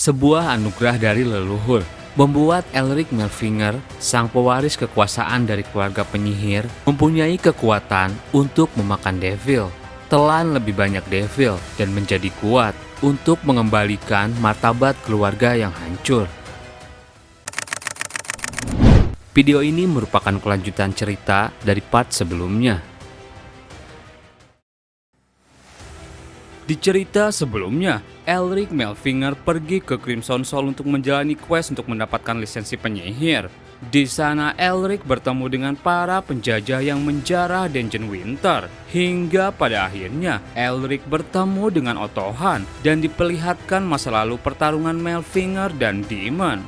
Sebuah anugerah dari leluhur membuat Elric Melfinger, sang pewaris kekuasaan dari keluarga penyihir, mempunyai kekuatan untuk memakan devil, telan lebih banyak devil, dan menjadi kuat untuk mengembalikan martabat keluarga yang hancur. Video ini merupakan kelanjutan cerita dari part sebelumnya. Di cerita sebelumnya, Elric Melfinger pergi ke Crimson Soul untuk menjalani quest untuk mendapatkan lisensi penyihir. Di sana Elric bertemu dengan para penjajah yang menjarah Dungeon Winter. Hingga pada akhirnya Elric bertemu dengan Ottohan dan diperlihatkan masa lalu pertarungan Melfinger dan Demon.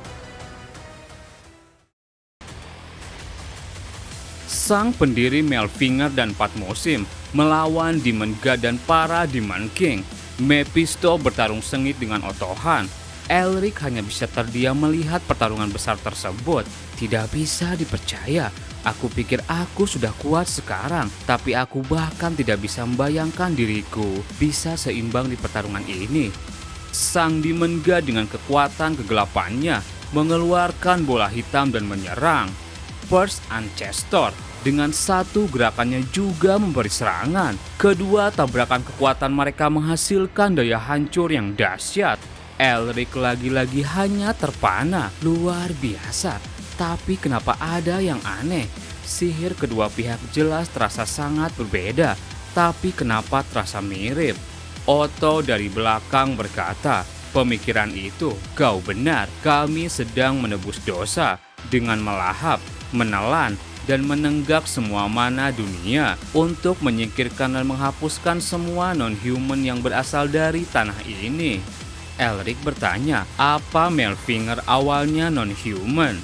Sang pendiri Melfinger dan Empat Musim melawan Demon God dan para Demon King. Mephisto bertarung sengit dengan Ottohan. Elric hanya bisa terdiam melihat pertarungan besar tersebut. Tidak bisa dipercaya. Aku pikir aku sudah kuat sekarang, tapi aku bahkan tidak bisa membayangkan diriku bisa seimbang di pertarungan ini. Sang Demon God dengan kekuatan kegelapannya mengeluarkan bola hitam dan menyerang. First Ancestor dengan satu gerakannya juga memberi serangan. Kedua tabrakan kekuatan mereka menghasilkan daya hancur yang dahsyat. Elric lagi-lagi hanya terpana, luar biasa. Tapi kenapa ada yang aneh? Sihir kedua pihak jelas terasa sangat berbeda, tapi kenapa terasa mirip? Otto dari belakang berkata, "Pemikiran itu, kau benar, kami sedang menebus dosa dengan melahap, menelan, dan menenggak semua mana dunia untuk menyingkirkan dan menghapuskan semua non-human yang berasal dari tanah ini." Elric bertanya, apa Melfinger awalnya non-human?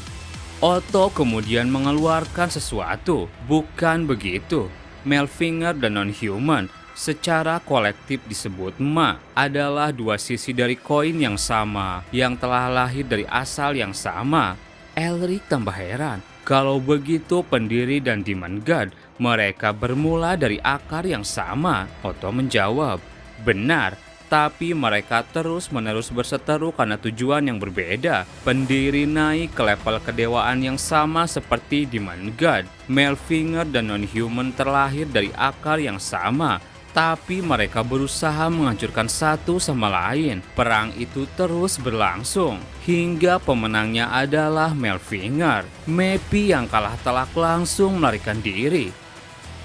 Otto kemudian mengeluarkan sesuatu. Bukan begitu. Melfinger dan non-human secara kolektif disebut Ma adalah dua sisi dari koin yang sama yang telah lahir dari asal yang sama. Elric tambah heran. Kalau begitu pendiri dan Demon God, mereka bermula dari akar yang sama. Otto menjawab, benar, tapi mereka terus-menerus berseteru karena tujuan yang berbeda. Pendiri naik ke level kedewaan yang sama seperti Demon God. Melfinger dan non-human terlahir dari akar yang sama, tapi mereka berusaha menghancurkan satu sama lain. Perang itu terus berlangsung hingga pemenangnya adalah Melfinger. Mepi yang kalah telak langsung melarikan diri.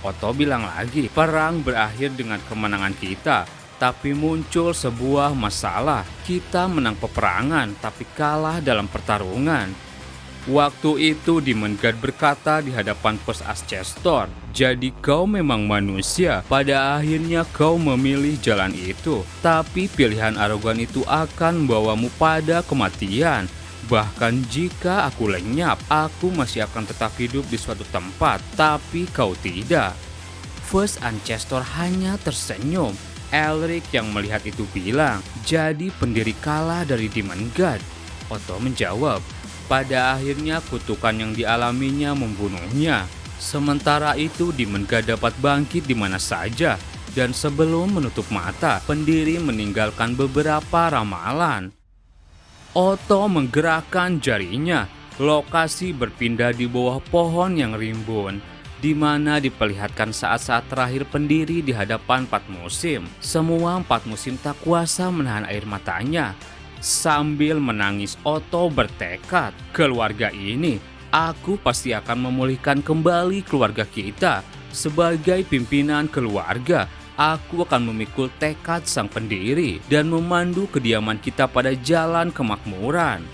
Otto bilang lagi, perang berakhir dengan kemenangan kita, tapi muncul sebuah masalah. Kita menang peperangan tapi kalah dalam pertarungan. Waktu itu Demon God berkata di hadapan First Ancestor, jadi kau memang manusia, pada akhirnya kau memilih jalan itu. Tapi pilihan arogan itu akan membawamu pada kematian. Bahkan jika aku lenyap, aku masih akan tetap hidup di suatu tempat, tapi kau tidak. First Ancestor hanya tersenyum. Elric yang melihat itu bilang, jadi pendiri kalah dari Demon God. Otto menjawab, pada akhirnya kutukan yang dialaminya membunuhnya. Sementara itu Demon God dapat bangkit di mana saja. Dan sebelum menutup mata, pendiri meninggalkan beberapa ramalan. Otto menggerakkan jarinya. Lokasi berpindah di bawah pohon yang rimbun, di mana diperlihatkan saat-saat terakhir pendiri di hadapan Empat Musim. Semua Empat Musim tak kuasa menahan air matanya. Sambil menangis, Otto bertekad, keluarga ini, aku pasti akan memulihkan kembali keluarga kita. Sebagai pimpinan keluarga, aku akan memikul tekad sang pendiri dan memandu kediaman kita pada jalan kemakmuran.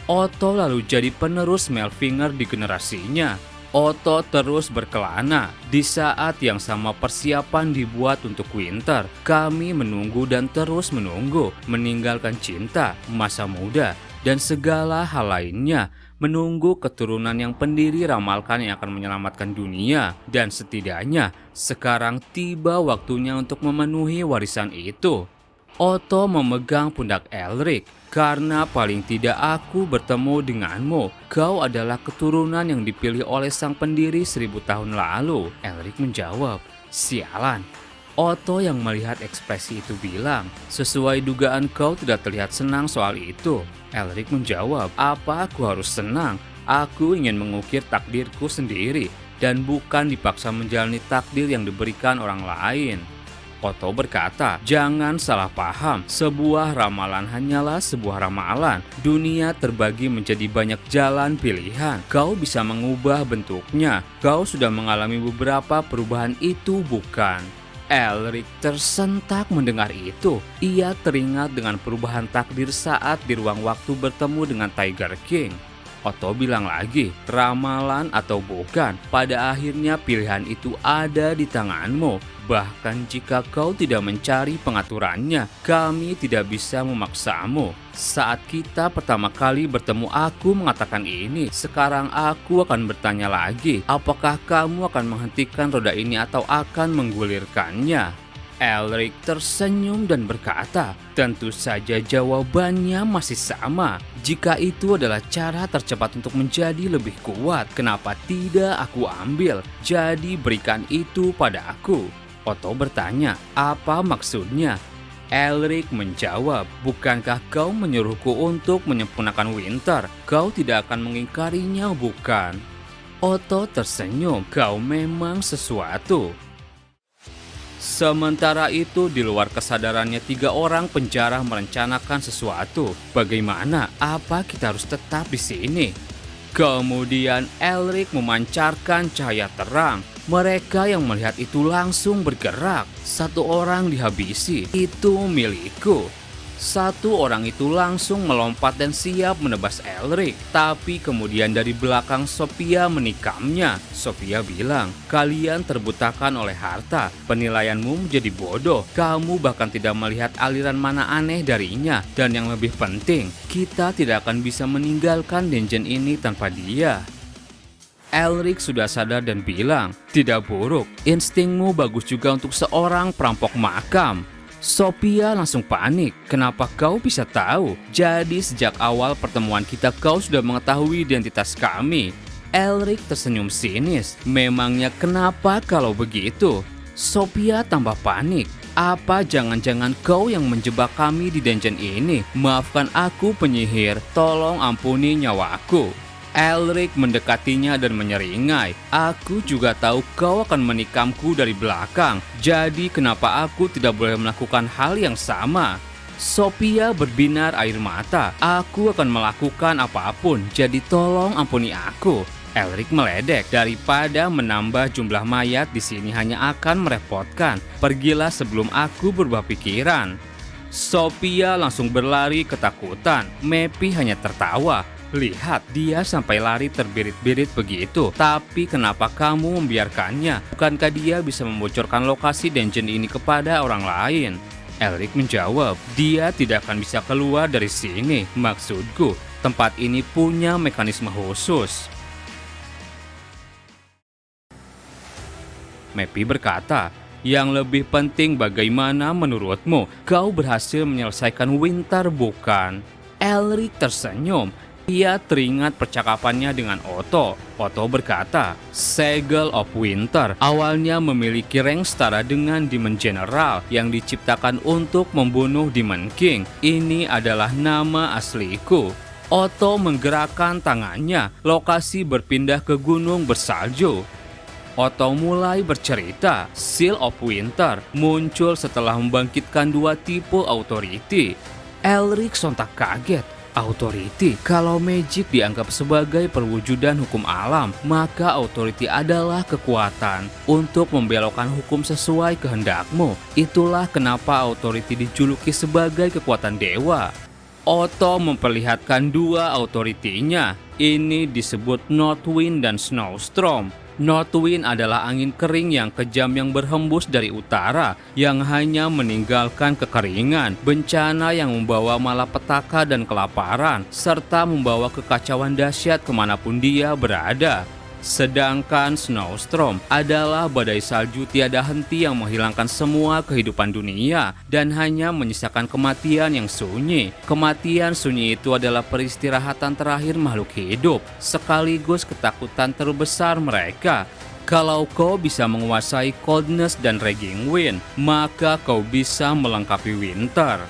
Otto lalu jadi penerus Melfinger di generasinya. Otto terus berkelana. Di saat yang sama persiapan dibuat untuk Winter. Kami menunggu dan terus menunggu, meninggalkan cinta, masa muda, dan segala hal lainnya. Menunggu keturunan yang pendiri ramalkan yang akan menyelamatkan dunia. Dan setidaknya sekarang tiba waktunya untuk memenuhi warisan itu. Otto memegang pundak Elric. Karena paling tidak aku bertemu denganmu. Kau adalah keturunan yang dipilih oleh sang pendiri 1000 tahun lalu. Elric menjawab, sialan. Otto yang melihat ekspresi itu bilang, "Sesuai dugaan kau tidak terlihat senang soal itu." Elric menjawab, "Apa aku harus senang? Aku ingin mengukir takdirku sendiri dan bukan dipaksa menjalani takdir yang diberikan orang lain." Otto berkata, "Jangan salah paham, sebuah ramalan hanyalah sebuah ramalan. Dunia terbagi menjadi banyak jalan pilihan. Kau bisa mengubah bentuknya. Kau sudah mengalami beberapa perubahan itu, bukan?" Elric tersentak mendengar itu. Ia teringat dengan perubahan takdir saat di ruang waktu bertemu dengan Tiger King. Otto bilang lagi, "Ramalan atau bukan, pada akhirnya pilihan itu ada di tanganmu. Bahkan jika kau tidak mencari pengaturannya, kami tidak bisa memaksamu. Saat kita pertama kali bertemu aku mengatakan ini. Sekarang aku akan bertanya lagi, apakah kamu akan menghentikan roda ini atau akan menggulirkannya?" Elric tersenyum dan berkata, "Tentu saja jawabannya masih sama. Jika itu adalah cara tercepat untuk menjadi lebih kuat, kenapa tidak aku ambil? Jadi berikan itu pada aku." Otto bertanya, "Apa maksudnya?" Elric menjawab, "Bukankah kau menyuruhku untuk menyempurnakan Winter? Kau tidak akan mengingkarinya, bukan?" Otto tersenyum, "Kau memang sesuatu." Sementara itu, di luar kesadarannya, 3 orang penjara merencanakan sesuatu. Bagaimana? Apa kita harus tetap di sini? Kemudian Elric memancarkan cahaya terang. Mereka yang melihat itu langsung bergerak. 1 orang dihabisi. "Itu milikku." 1 orang itu langsung melompat dan siap menebas Elric. Tapi kemudian dari belakang Sophia menikamnya. Sophia bilang, "Kalian terbutakan oleh harta. Penilaianmu menjadi bodoh. Kamu bahkan tidak melihat aliran mana aneh darinya. Dan yang lebih penting, kita tidak akan bisa meninggalkan dungeon ini tanpa dia." Elric sudah sadar dan bilang, "Tidak buruk. Instingmu bagus juga untuk seorang perampok makam." Sophia langsung panik. "Kenapa kau bisa tahu? Jadi sejak awal pertemuan kita kau sudah mengetahui identitas kami." Elric tersenyum sinis. "Memangnya kenapa kalau begitu?" Sophia tambah panik. "Apa jangan-jangan kau yang menjebak kami di dungeon ini? Maafkan aku, penyihir. Tolong ampuni nyawaku." Elric mendekatinya dan menyeringai, "Aku juga tahu kau akan menikamku dari belakang. Jadi kenapa aku tidak boleh melakukan hal yang sama?" Sophia berbinar air mata. "Aku akan melakukan apapun, jadi tolong ampuni aku." Elric meledek, "Daripada menambah jumlah mayat di sini hanya akan merepotkan. Pergilah sebelum aku berubah pikiran." Sophia langsung berlari ketakutan. Mepi hanya tertawa. "Lihat, dia sampai lari terbirit-birit begitu. Tapi kenapa kamu membiarkannya? Bukankah dia bisa membocorkan lokasi dungeon ini kepada orang lain?" Elric menjawab, "Dia tidak akan bisa keluar dari sini. Maksudku, tempat ini punya mekanisme khusus." Mepi berkata, "Yang lebih penting bagaimana menurutmu? Kau berhasil menyelesaikan Winter, bukan?" Elric tersenyum. Ia teringat percakapannya dengan Otto. Otto berkata, "Sigil of Winter awalnya memiliki rank setara dengan Demon General yang diciptakan untuk membunuh Demon King. Ini adalah nama asliku." Otto menggerakkan tangannya. Lokasi berpindah ke gunung bersalju. Otto mulai bercerita. Seal of Winter muncul setelah membangkitkan 2 tipe authority. Elric sontak kaget. Authority? Kalau magic dianggap sebagai perwujudan hukum alam, maka authority adalah kekuatan untuk membelokkan hukum sesuai kehendakmu. Itulah kenapa authority dijuluki sebagai kekuatan dewa. Otto memperlihatkan 2 authority-nya. Ini disebut Northwind dan Snowstorm. Northwind adalah angin kering yang kejam yang berhembus dari utara, yang hanya meninggalkan kekeringan, bencana yang membawa malapetaka dan kelaparan, serta membawa kekacauan dahsyat kemanapun dia berada. Sedangkan Snowstorm adalah badai salju tiada henti yang menghilangkan semua kehidupan dunia dan hanya menyisakan kematian yang sunyi. Kematian sunyi itu adalah peristirahatan terakhir makhluk hidup, sekaligus ketakutan terbesar mereka. Kalau kau bisa menguasai Coldness dan Raging Wind, maka kau bisa melengkapi Winter.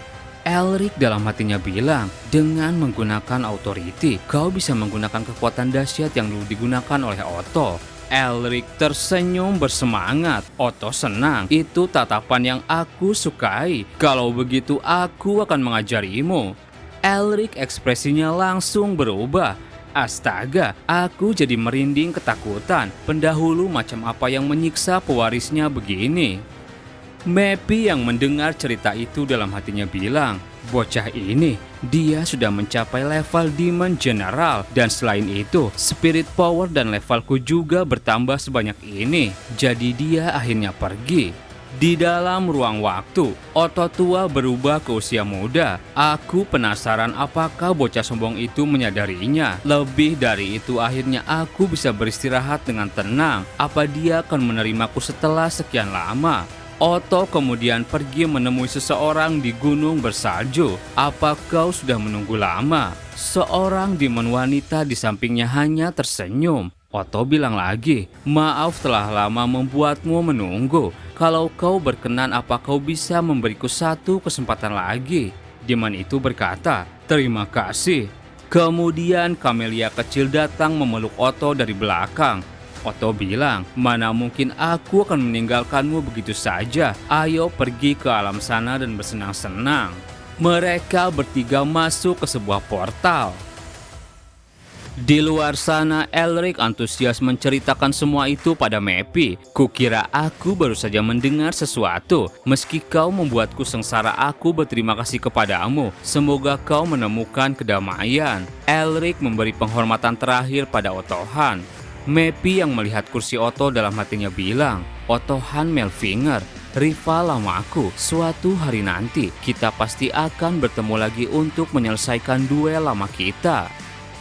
Elric dalam hatinya bilang, dengan menggunakan Authority, kau bisa menggunakan kekuatan dahsyat yang dulu digunakan oleh Otto. Elric tersenyum bersemangat. Otto senang. Itu tatapan yang aku sukai. Kalau begitu aku akan mengajarimu. Elric ekspresinya langsung berubah. Astaga, aku jadi merinding ketakutan. Pendahulu macam apa yang menyiksa pewarisnya begini? Mepi yang mendengar cerita itu dalam hatinya bilang, bocah ini, dia sudah mencapai level Demon General. Dan selain itu, Spirit Power dan levelku juga bertambah sebanyak ini. Jadi dia akhirnya pergi. Di dalam ruang waktu, Otto tua berubah ke usia muda. Aku penasaran apakah bocah sombong itu menyadarinya. Lebih dari itu, akhirnya aku bisa beristirahat dengan tenang. Apa dia akan menerimaku setelah sekian lama? Otto kemudian pergi menemui seseorang di gunung bersalju. Apa kau sudah menunggu lama? Seorang demon wanita di sampingnya hanya tersenyum. Otto bilang lagi, maaf telah lama membuatmu menunggu. Kalau kau berkenan, apa kau bisa memberiku satu kesempatan lagi? Demon itu berkata, terima kasih. Kemudian Camellia kecil datang memeluk Otto dari belakang. Otto bilang, mana mungkin aku akan meninggalkanmu begitu saja. Ayo pergi ke alam sana dan bersenang-senang. Mereka bertiga masuk ke sebuah portal. Di luar sana, Elric antusias menceritakan semua itu pada Mepi. Kukira aku baru saja mendengar sesuatu. Meski kau membuatku sengsara, aku berterima kasih kepadamu. Semoga kau menemukan kedamaian. Elric memberi penghormatan terakhir pada Ottohan. Mepi yang melihat kursi Otto dalam hatinya bilang, Ottohan Melfinger, rival lamaku, suatu hari nanti kita pasti akan bertemu lagi untuk menyelesaikan duel lama kita.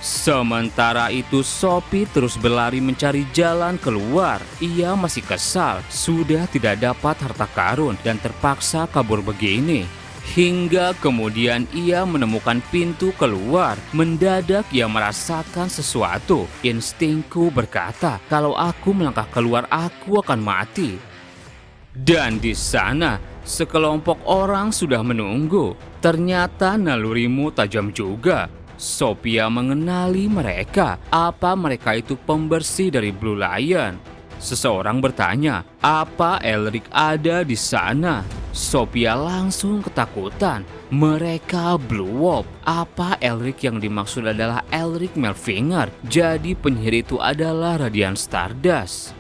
Sementara itu Sophie terus berlari mencari jalan keluar. Ia masih kesal, sudah tidak dapat harta karun dan terpaksa kabur begini. Hingga kemudian ia menemukan pintu keluar. Mendadak ia merasakan sesuatu. Instingku berkata, kalau aku melangkah keluar aku akan mati. Dan di sana sekelompok orang sudah menunggu. Ternyata nalurimu tajam juga. Sophia mengenali mereka. Apa mereka itu pembersih dari Blue Lion? Seseorang bertanya, apa Elric ada di sana? Sophia langsung ketakutan. Mereka Blue Wolf. Apa Elric yang dimaksud adalah Elric Melfinger? Jadi penyihir itu adalah Radiant Stardust.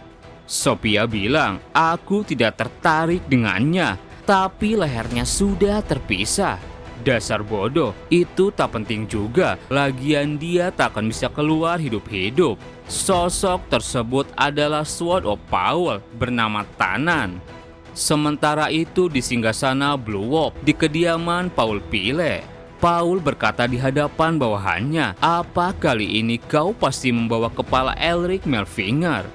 Sophia bilang, aku tidak tertarik dengannya, tapi lehernya sudah terpisah. Dasar bodoh, itu tak penting juga. Lagian dia tak akan bisa keluar hidup-hidup. Sosok tersebut adalah Sword of Power bernama Tanan. Sementara itu di singgasana Blue Wolf, di kediaman Paul Pile. Paul berkata di hadapan bawahannya, apa kali ini kau pasti membawa kepala Elric Melfinger?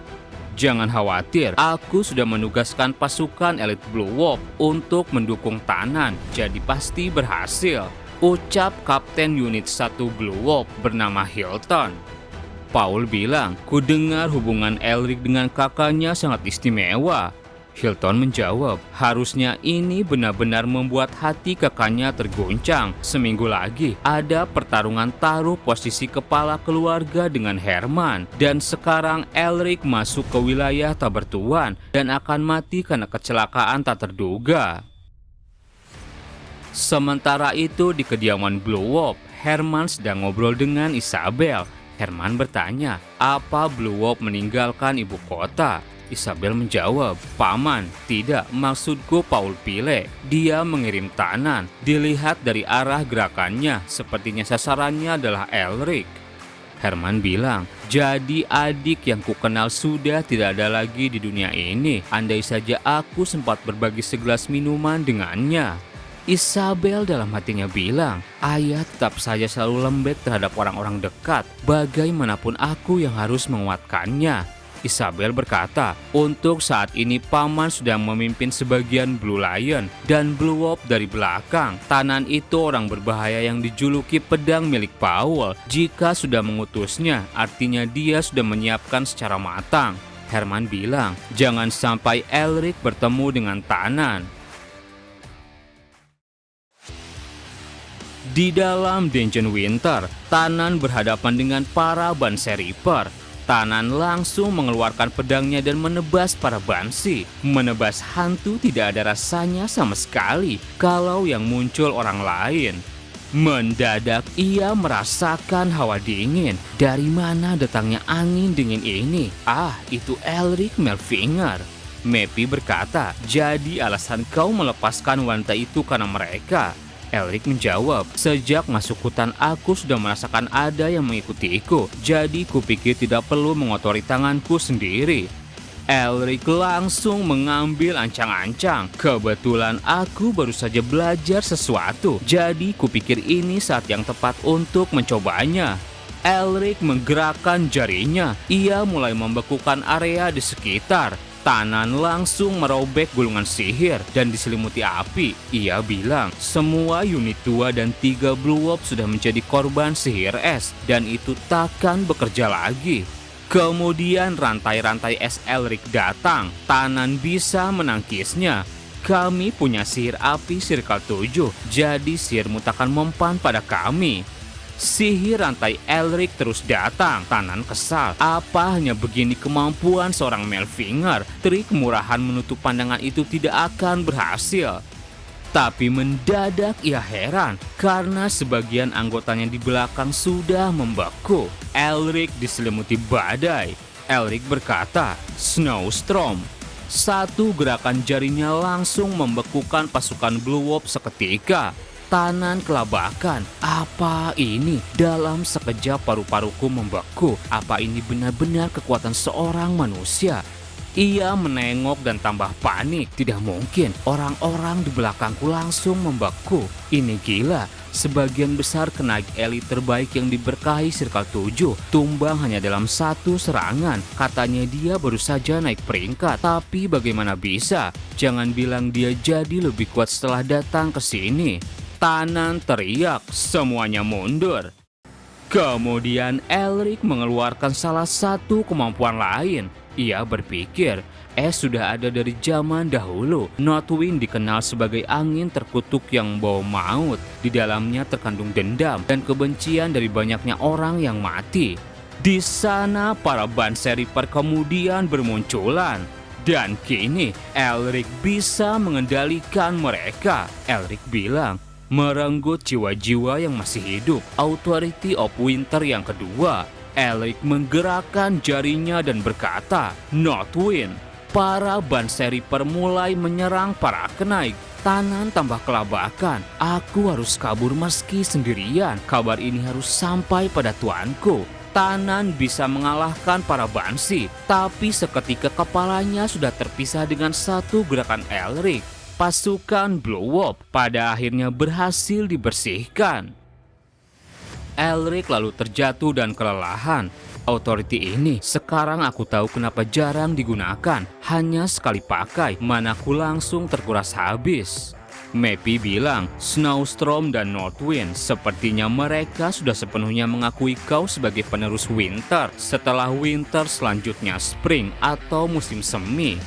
Jangan khawatir, aku sudah menugaskan pasukan elit Blue Wolf untuk mendukung Tanan, jadi pasti berhasil. Ucap Kapten Unit 1 Blue Wolf bernama Hilton. Paul bilang, ku dengar hubungan Elric dengan kakaknya sangat istimewa. Hilton menjawab, harusnya ini benar-benar membuat hati kakaknya terguncang. Seminggu lagi ada pertarungan taruh posisi kepala keluarga dengan Herman. Dan sekarang Elric masuk ke wilayah tak bertuan dan akan mati karena kecelakaan tak terduga. Sementara itu di kediaman Blue Wolf, Herman sedang ngobrol dengan Isabel. Herman bertanya, apa Blue Wolf meninggalkan ibu kota? Isabel menjawab, paman, tidak, maksudku Paul Pile. Dia mengirim Tanan. Dilihat dari arah gerakannya, sepertinya sasarannya adalah Elric. Herman bilang, jadi adik yang kukenal sudah tidak ada lagi di dunia ini. Andai saja aku sempat berbagi segelas minuman dengannya. Isabel dalam hatinya bilang, ayah tetap saja selalu lembek terhadap orang-orang dekat. Bagaimanapun aku yang harus menguatkannya. Isabel berkata, untuk saat ini paman sudah memimpin sebagian Blue Lion dan Blue Wolf dari belakang. Tanan itu orang berbahaya yang dijuluki pedang milik Paul. Jika sudah mengutusnya, artinya dia sudah menyiapkan secara matang. Herman bilang, jangan sampai Elric bertemu dengan Tanan. Di dalam Dungeon Winter, Tanan berhadapan dengan para Banshee Reaper. Tanan langsung mengeluarkan pedangnya dan menebas para Banshee. Menebas hantu tidak ada rasanya sama sekali kalau yang muncul orang lain. Mendadak ia merasakan hawa dingin. Dari mana datangnya angin dingin ini? Ah, itu Elric Melfinger. Mepi berkata, jadi alasan kau melepaskan wanita itu karena mereka? Elric menjawab, sejak masuk hutan aku sudah merasakan ada yang mengikutiku, jadi kupikir tidak perlu mengotori tanganku sendiri. Elric langsung mengambil ancang-ancang. Kebetulan aku baru saja belajar sesuatu, jadi kupikir ini saat yang tepat untuk mencobanya. Elric menggerakkan jarinya, ia mulai membekukan area di sekitar. Tanan langsung merobek gulungan sihir dan diselimuti api. Ia bilang, semua unit 2 dan 3 Blue Wolf sudah menjadi korban sihir es dan itu takkan bekerja lagi. Kemudian rantai-rantai es Elric datang. Tanan bisa menangkisnya. Kami punya sihir api Circle 7, jadi sihirmu takkan mempan pada kami. Sihir rantai Elric terus datang. Tanan kesal. Apa hanya begini kemampuan seorang Melfinger? Trik murahan menutup pandangan itu tidak akan berhasil. Tapi mendadak ia heran karena sebagian anggotanya di belakang sudah membeku. Elric diselimuti badai. Elric berkata, Snowstorm. Satu gerakan jarinya langsung membekukan pasukan Blue Wolf seketika. Tanan kelabakan. Apa ini? Dalam sekejap paru-paruku membeku. Apa ini benar-benar kekuatan seorang manusia? Ia menengok dan tambah panik. Tidak mungkin, orang-orang di belakangku langsung membeku. Ini gila. Sebagian besar kenaik elit terbaik yang diberkahi Circle 7 tumbang hanya dalam satu serangan. Katanya dia baru saja naik peringkat. Tapi bagaimana bisa? Jangan bilang dia jadi lebih kuat setelah datang ke sini. Tanan teriak, semuanya mundur. Kemudian Elric mengeluarkan salah satu kemampuan lain. Ia berpikir, sudah ada dari zaman dahulu. Northwind dikenal sebagai angin terkutuk yang membawa maut. Di dalamnya terkandung dendam dan kebencian dari banyaknya orang yang mati. Di sana para Banshee Reaper kemudian bermunculan. Dan kini Elric bisa mengendalikan mereka. Elric bilang, merenggut jiwa-jiwa yang masih hidup. Authority of Winter yang kedua. Elric menggerakkan jarinya dan berkata, Northwind. Para Banshee Reaper mulai menyerang para kenaik. Tanan tambah kelabakan. Aku harus kabur meski sendirian. Kabar ini harus sampai pada tuanku. Tanan bisa mengalahkan para Banshee, tapi seketika kepalanya sudah terpisah dengan satu gerakan Elric. Pasukan Blue Wolf pada akhirnya berhasil dibersihkan. Elric lalu terjatuh dan kelelahan. Authority ini sekarang aku tahu kenapa jarang digunakan. Hanya sekali pakai, manaku langsung terkuras habis. Mepi bilang, Snowstorm dan Northwind, sepertinya mereka sudah sepenuhnya mengakui kau sebagai penerus Winter. Setelah Winter selanjutnya Spring atau musim semi.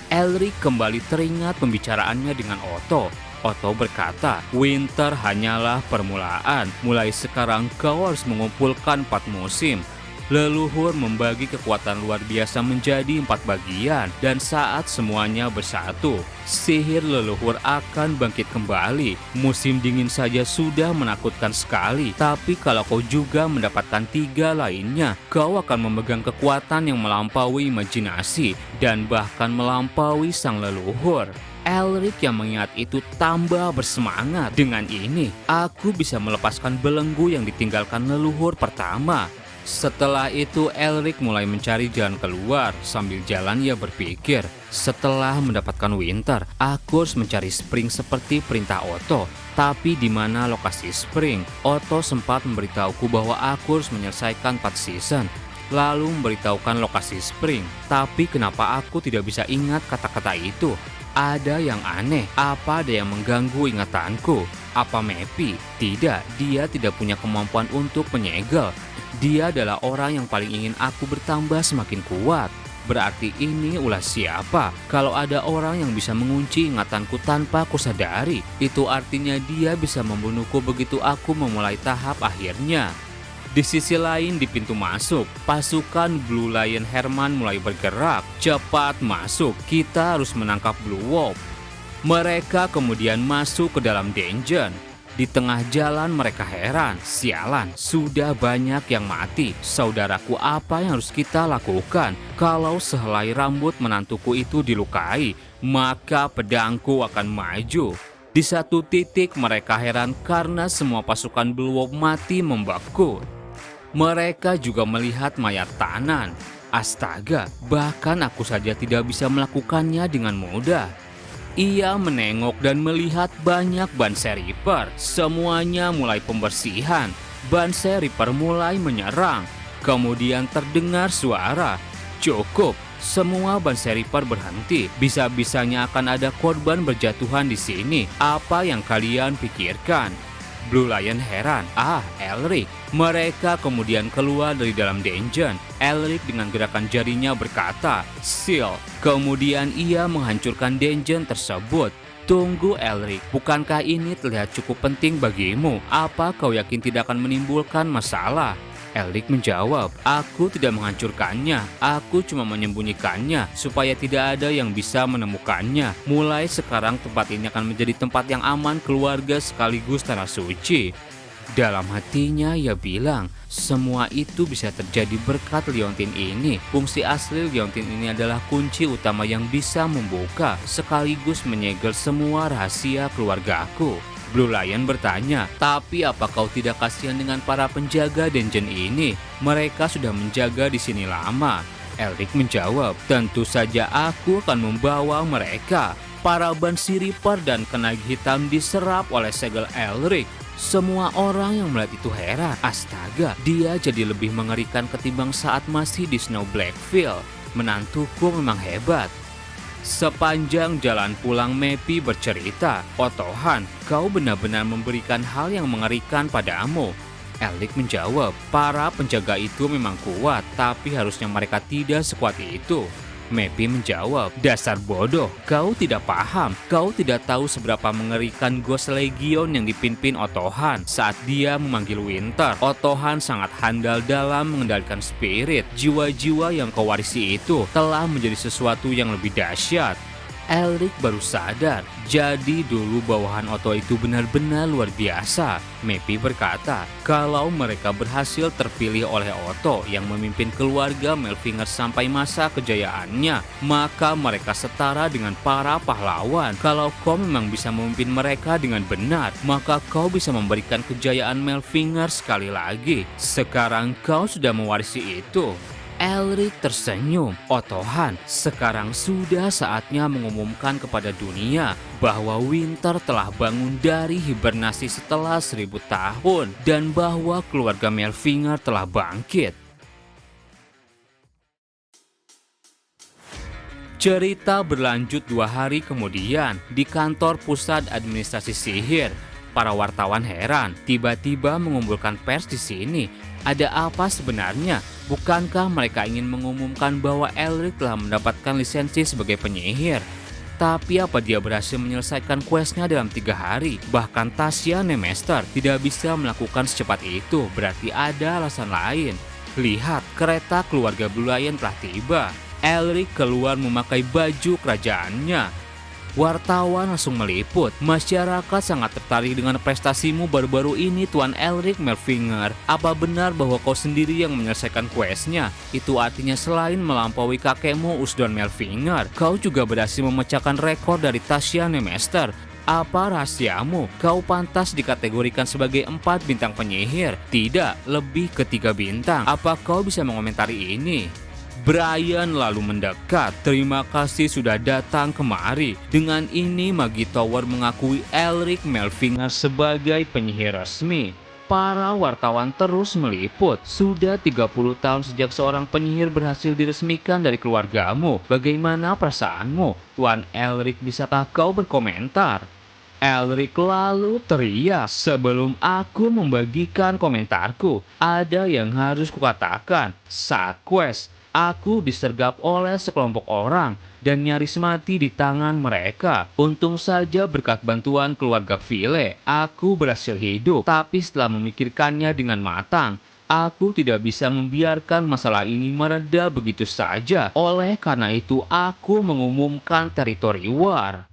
Elric kembali teringat pembicaraannya dengan Otto. Otto berkata, Winter hanyalah permulaan. Mulai sekarang kau harus mengumpulkan 4 musim. Leluhur membagi kekuatan luar biasa menjadi 4 bagian. Dan saat semuanya bersatu, sihir leluhur akan bangkit kembali. Musim dingin saja sudah menakutkan sekali. Tapi kalau kau juga mendapatkan 3 lainnya, kau akan memegang kekuatan yang melampaui imajinasi. Dan bahkan melampaui sang leluhur. Elric yang mengingat itu tambah bersemangat. Dengan ini, aku bisa melepaskan belenggu yang ditinggalkan leluhur pertama. Setelah itu Elric mulai mencari jalan keluar. Sambil jalan ia berpikir, setelah mendapatkan Winter, aku harus mencari Spring seperti perintah Otto. Tapi di mana lokasi Spring? Otto sempat memberitahuku bahwa aku harus menyelesaikan 4 season. Lalu memberitahukan lokasi Spring. Tapi kenapa aku tidak bisa ingat kata-kata itu? Ada yang aneh. Apa ada yang mengganggu ingatanku? Apa Mepi? Tidak, dia tidak punya kemampuan untuk menyegel. Dia adalah orang yang paling ingin aku bertambah semakin kuat. Berarti ini ulah siapa? Kalau ada orang yang bisa mengunci ingatanku tanpa kusadari, itu artinya dia bisa membunuhku begitu aku memulai tahap akhirnya. Di sisi lain di pintu masuk, pasukan Blue Lion Herman mulai bergerak. Cepat masuk, kita harus menangkap Blue Wolf. Mereka kemudian masuk ke dalam dungeon. Di tengah jalan mereka heran, sialan, sudah banyak yang mati. Saudaraku, apa yang harus kita lakukan? Kalau sehelai rambut menantuku itu dilukai, maka pedangku akan maju. Di satu titik mereka heran karena semua pasukan Blue Wolf mati membeku. Mereka juga melihat mayat Tanan. Astaga, bahkan aku saja tidak bisa melakukannya dengan mudah. Ia menengok dan melihat banyak Banshee Reaper. Semuanya mulai pembersihan. Banshee Reaper mulai menyerang. Kemudian terdengar suara. Cukup, semua Banshee Reaper berhenti. Bisa-bisanya akan ada korban berjatuhan di sini. Apa yang kalian pikirkan? Blue Lion heran. Elric. Mereka kemudian keluar dari dalam dungeon. Elric dengan gerakan jarinya berkata, "Seal." Kemudian ia menghancurkan dungeon tersebut. Tunggu Elric, bukankah ini terlihat cukup penting bagimu? Apa kau yakin tidak akan menimbulkan masalah? Elric menjawab, "Aku tidak menghancurkannya, aku cuma menyembunyikannya supaya tidak ada yang bisa menemukannya. Mulai sekarang tempat ini akan menjadi tempat yang aman keluarga sekaligus tanah suci." Dalam hatinya ia bilang, semua itu bisa terjadi berkat liontin ini. Fungsi asli liontin ini adalah kunci utama yang bisa membuka sekaligus menyegel semua rahasia keluargaku. Blue Lion bertanya, "Tapi apa kau tidak kasihan dengan para penjaga dungeon ini? Mereka sudah menjaga di sini lama." Elric menjawab, "Tentu saja aku akan membawa mereka." Para Banshee Reaper dan kenagi hitam diserap oleh segel Elric. Semua orang yang melihat itu heran. Astaga, dia jadi lebih mengerikan ketimbang saat masih di Snow Blackfield. Menantuku memang hebat. Sepanjang jalan pulang, Mepi bercerita, "Otohan, kau benar-benar memberikan hal yang mengerikan padamu." Elric menjawab, "Para penjaga itu memang kuat, tapi harusnya mereka tidak sekuat itu." Mepi menjawab, "Dasar bodoh, kau tidak paham. Kau tidak tahu seberapa mengerikan Ghost Legion yang dipimpin Otohan saat dia memanggil Winter. Otohan sangat handal dalam mengendalikan spirit. Jiwa-jiwa yang kau warisi itu telah menjadi sesuatu yang lebih dahsyat." Elric baru sadar, jadi dulu bawahan Otto itu benar-benar luar biasa. Mepi berkata, kalau mereka berhasil terpilih oleh Otto yang memimpin keluarga Melfinger sampai masa kejayaannya, maka mereka setara dengan para pahlawan. Kalau kau memang bisa memimpin mereka dengan benar, maka kau bisa memberikan kejayaan Melfinger sekali lagi. Sekarang kau sudah mewarisi itu. Elric tersenyum. Otohan, sekarang sudah saatnya mengumumkan kepada dunia bahwa Winter telah bangun dari hibernasi setelah 1000 tahun dan bahwa keluarga Melfinger telah bangkit. Cerita berlanjut 2 hari kemudian di kantor pusat administrasi sihir. Para wartawan heran, tiba-tiba mengumpulkan pers di sini. Ada apa sebenarnya? Bukankah mereka ingin mengumumkan bahwa Elric telah mendapatkan lisensi sebagai penyihir? Tapi apa dia berhasil menyelesaikan questnya dalam 3 hari? Bahkan Tasya Nemester tidak bisa melakukan secepat itu, berarti ada alasan lain. Lihat, kereta keluarga Blue Lion telah tiba. Elric keluar memakai baju kerajaannya. Wartawan langsung meliput. Masyarakat sangat tertarik dengan prestasimu baru-baru ini, Tuan Elric Melfinger. Apa benar bahwa kau sendiri yang menyelesaikan questnya? Itu artinya selain melampaui kakekmu Usdon Melfinger, kau juga berhasil memecahkan rekor dari Tasya Nemester. Apa rahasiamu? Kau pantas dikategorikan sebagai 4 bintang penyihir. Tidak, lebih ke 3 bintang. Apa kau bisa mengomentari ini? Brian lalu mendekat. "Terima kasih sudah datang kemari." Dengan ini Magi Tower mengakui Elric Melfinger sebagai penyihir resmi. Para wartawan terus meliput. Sudah 30 tahun sejak seorang penyihir berhasil diresmikan dari keluargamu. Bagaimana perasaanmu? Tuan Elric, bisakah kau berkomentar? Elric lalu teriak, "Sebelum aku membagikan komentarku, ada yang harus kukatakan. Saat quest, Aku disergap oleh sekelompok orang dan nyaris mati di tangan mereka. Untung saja berkat bantuan keluarga Vile, aku berhasil hidup. Tapi setelah memikirkannya dengan matang, aku tidak bisa membiarkan masalah ini mereda begitu saja. Oleh karena itu, aku mengumumkan teritori war.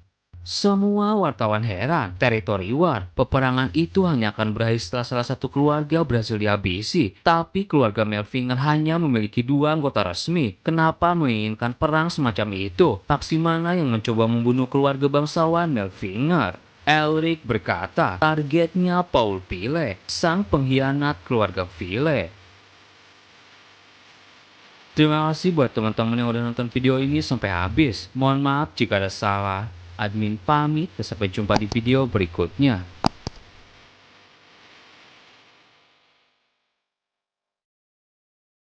Semua wartawan heran, teritori war, peperangan itu hanya akan berakhir setelah salah satu keluarga berhasil dihabisi. Tapi keluarga Melfinger hanya memiliki 2 anggota resmi. Kenapa menginginkan perang semacam itu? Faksi mana yang mencoba membunuh keluarga bangsawan Melfinger? Elric berkata, targetnya Paul Pile, sang pengkhianat keluarga Vile. Terima kasih buat teman-teman yang udah nonton video ini sampai habis. Mohon maaf jika ada salah. Admin pamit, dan sampai jumpa di video berikutnya.